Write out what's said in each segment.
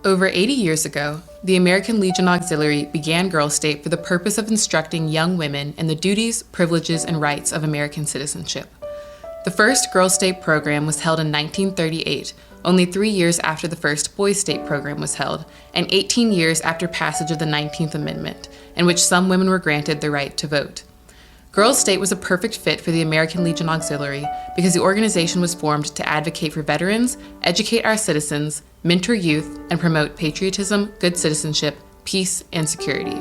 Over 80 years ago, the American Legion Auxiliary began Girls State for the purpose of instructing young women in the duties, privileges, and rights of American citizenship. The first Girls State program was held in 1938, only 3 years after the first Boys State program was held, and 18 years after passage of the 19th Amendment, in which some women were granted the right to vote. Girls State was a perfect fit for the American Legion Auxiliary because the organization was formed to advocate for veterans, educate our citizens, mentor youth, and promote patriotism, good citizenship, peace, and security.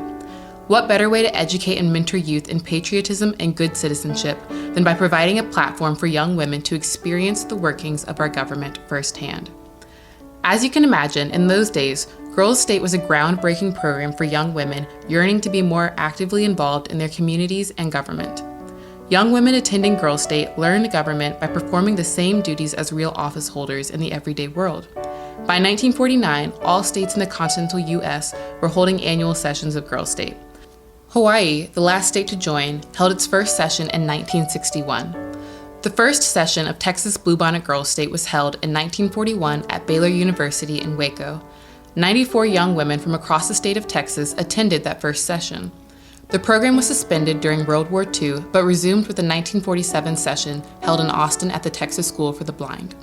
What better way to educate and mentor youth in patriotism and good citizenship than by providing a platform for young women to experience the workings of our government firsthand? As you can imagine, in those days, Girls State was a groundbreaking program for young women yearning to be more actively involved in their communities and government. Young women attending Girls State learned government by performing the same duties as real office holders in the everyday world. By 1949, all states in the continental U.S. were holding annual sessions of Girls State. Hawaii, the last state to join, held its first session in 1961. The first session of Texas Bluebonnet Girls State was held in 1941 at Baylor University in Waco. 94 young women from across the state of Texas attended that first session. The program was suspended during World War II, but resumed with the 1947 session held in Austin at the Texas School for the Blind.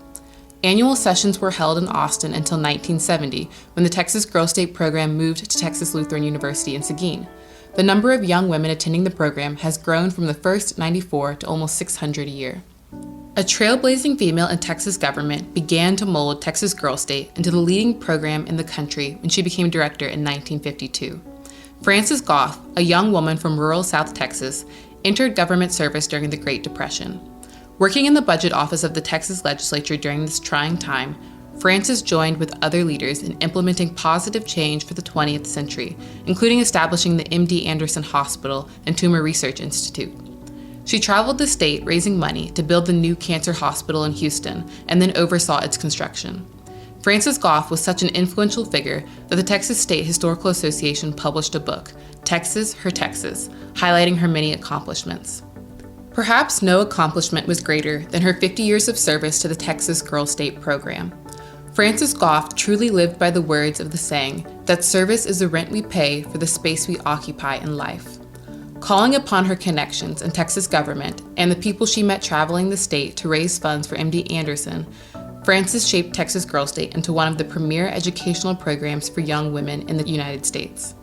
Annual sessions were held in Austin until 1970, when the Texas Girls State program moved to Texas Lutheran University in Seguin. The number of young women attending the program has grown from the first 94 to almost 600 a year. A trailblazing female in Texas government began to mold Texas Girls State into the leading program in the country when she became director in 1952. Frances Goff, a young woman from rural South Texas, entered government service during the Great Depression. Working in the budget office of the Texas legislature during this trying time, Frances joined with other leaders in implementing positive change for the 20th century, including establishing the MD Anderson Hospital and Tumor Research Institute. She traveled the state raising money to build the new cancer hospital in Houston and then oversaw its construction. Frances Goff was such an influential figure that the Texas State Historical Association published a book, Texas, Her Texas, highlighting her many accomplishments. Perhaps no accomplishment was greater than her 50 years of service to the Texas Girls State program. Frances Goff truly lived by the words of the saying that service is the rent we pay for the space we occupy in life. Calling upon her connections in Texas government and the people she met traveling the state to raise funds for MD Anderson, Frances shaped Texas Girls State into one of the premier educational programs for young women in the United States.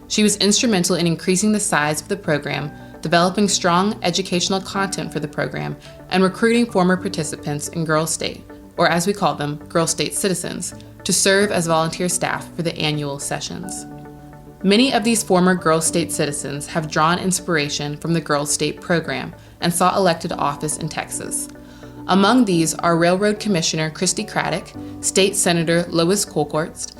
She was instrumental in increasing the size of the program, developing strong educational content for the program, and recruiting former participants in Girls State, or as we call them, Girls State citizens, to serve as volunteer staff for the annual sessions. Many of these former Girls State citizens have drawn inspiration from the Girls State program and sought elected office in Texas. Among these are Railroad Commissioner Christy Craddock, State Senator Lois Colcourt,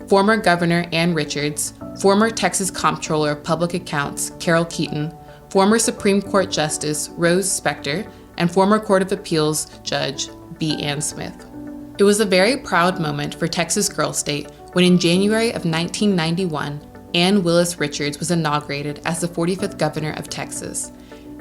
former Governor Ann Richards, former Texas Comptroller of Public Accounts Carol Keaton, former Supreme Court Justice Rose Specter, and former Court of Appeals Judge B. Ann Smith. It was a very proud moment for Texas Girls State when in January of 1991, Ann Willis Richards was inaugurated as the 45th governor of Texas.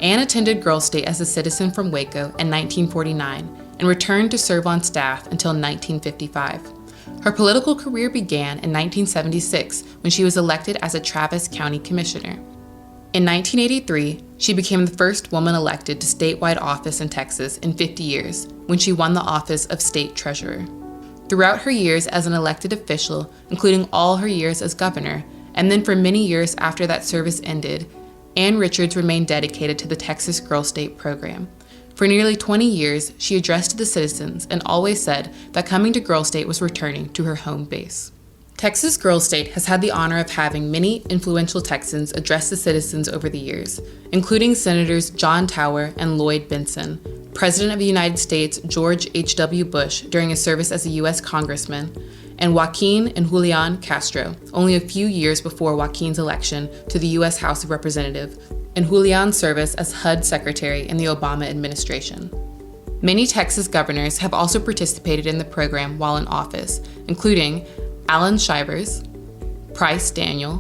Ann attended Girls State as a citizen from Waco in 1949 and returned to serve on staff until 1955. Her political career began in 1976 when she was elected as a Travis County Commissioner. In 1983, she became the first woman elected to statewide office in Texas in 50 years when she won the office of State Treasurer. Throughout her years as an elected official, including all her years as governor, and then for many years after that service ended, Ann Richards remained dedicated to the Texas Girls State program. For nearly 20 years, she addressed the citizens and always said that coming to Girls State was returning to her home base. Texas Girls State has had the honor of having many influential Texans address the citizens over the years, including Senators John Tower and Lloyd Bentsen, President of the United States George H.W. Bush during his service as a U.S. Congressman, and Joaquin and Julian Castro, only a few years before Joaquin's election to the U.S. House of Representatives, and Julian's service as HUD Secretary in the Obama administration. Many Texas governors have also participated in the program while in office, including Alan Shivers, Price Daniel,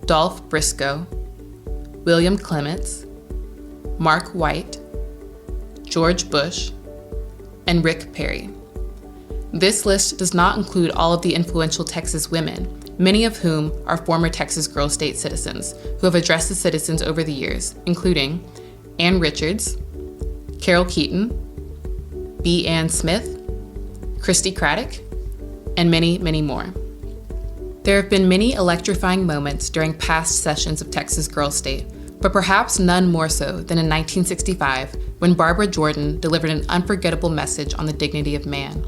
Dolph Briscoe, William Clements, Mark White, George Bush, and Rick Perry. This list does not include all of the influential Texas women, many of whom are former Texas Girl State citizens who have addressed the citizens over the years, including Ann Richards, Carol Keaton, B. Ann Smith, Christy Craddock, and many, many more. There have been many electrifying moments during past sessions of Texas Girl State, but perhaps none more so than in 1965 when Barbara Jordan delivered an unforgettable message on the dignity of man.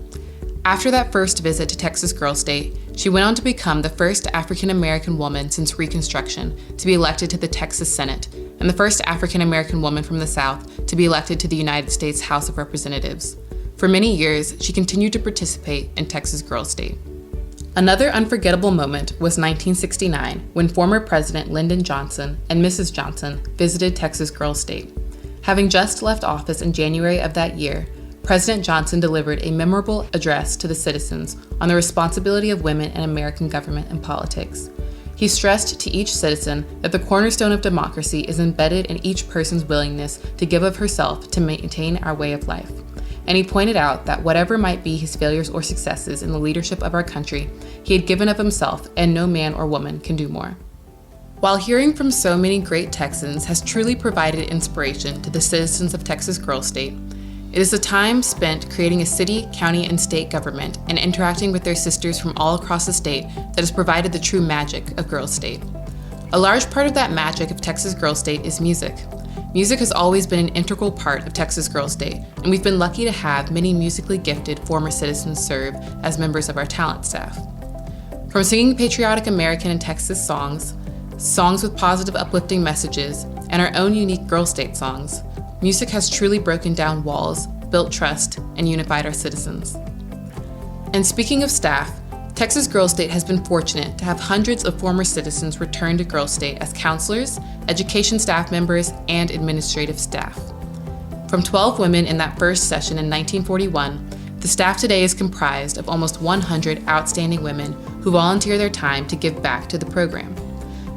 After that first visit to Texas Girl State, she went on to become the first African-American woman since Reconstruction to be elected to the Texas Senate, and the first African-American woman from the South to be elected to the United States House of Representatives. For many years, she continued to participate in Texas Girl State. Another unforgettable moment was 1969 when former President Lyndon Johnson and Mrs. Johnson visited Texas Girl State. Having just left office in January of that year, President Johnson delivered a memorable address to the citizens on the responsibility of women in American government and politics. He stressed to each citizen that the cornerstone of democracy is embedded in each person's willingness to give of herself to maintain our way of life. And he pointed out that whatever might be his failures or successes in the leadership of our country, he had given of himself, and no man or woman can do more. While hearing from so many great Texans has truly provided inspiration to the citizens of Texas Girl State, it is a time spent creating a city, county, and state government and interacting with their sisters from all across the state that has provided the true magic of Girl State. A large part of that magic of Texas Girl State is music. Music has always been an integral part of Texas Girl State, and we've been lucky to have many musically gifted former citizens serve as members of our talent staff. From singing patriotic American and Texas songs, songs with positive uplifting messages, and our own unique Girl State songs, music has truly broken down walls, built trust, and unified our citizens. And speaking of staff, Texas Girl State has been fortunate to have hundreds of former citizens return to Girl State as counselors, education staff members, and administrative staff. From 12 women in that first session in 1941, the staff today is comprised of almost 100 outstanding women who volunteer their time to give back to the program.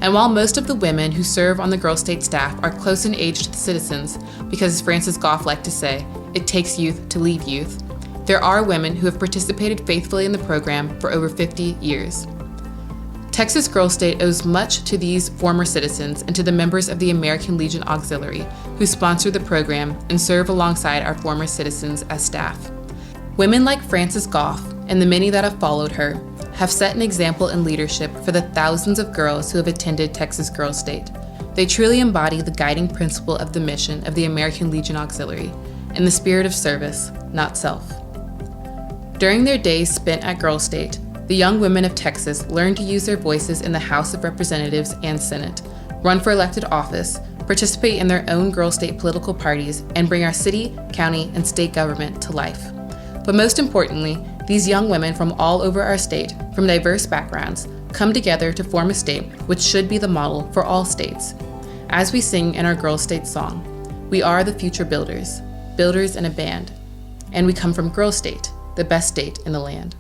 And while most of the women who serve on the Girl State staff are close in age to the citizens, because as Francis Goff liked to say, it takes youth to lead youth, there are women who have participated faithfully in the program for over 50 years. Texas Girl State owes much to these former citizens and to the members of the American Legion Auxiliary who sponsor the program and serve alongside our former citizens as staff. Women like Francis Goff and the many that have followed her have set an example in leadership for the thousands of girls who have attended Texas Girl State. They truly embody the guiding principle of the mission of the American Legion Auxiliary and the spirit of service, not self. During their days spent at Girl State, the young women of Texas learned to use their voices in the House of Representatives and Senate, run for elected office, participate in their own Girl State political parties, and bring our city, county, and state government to life. But most importantly, these young women from all over our state, from diverse backgrounds, come together to form a state which should be the model for all states. As we sing in our Girl State song, we are the future builders, builders in a band, and we come from Girl State, the best state in the land.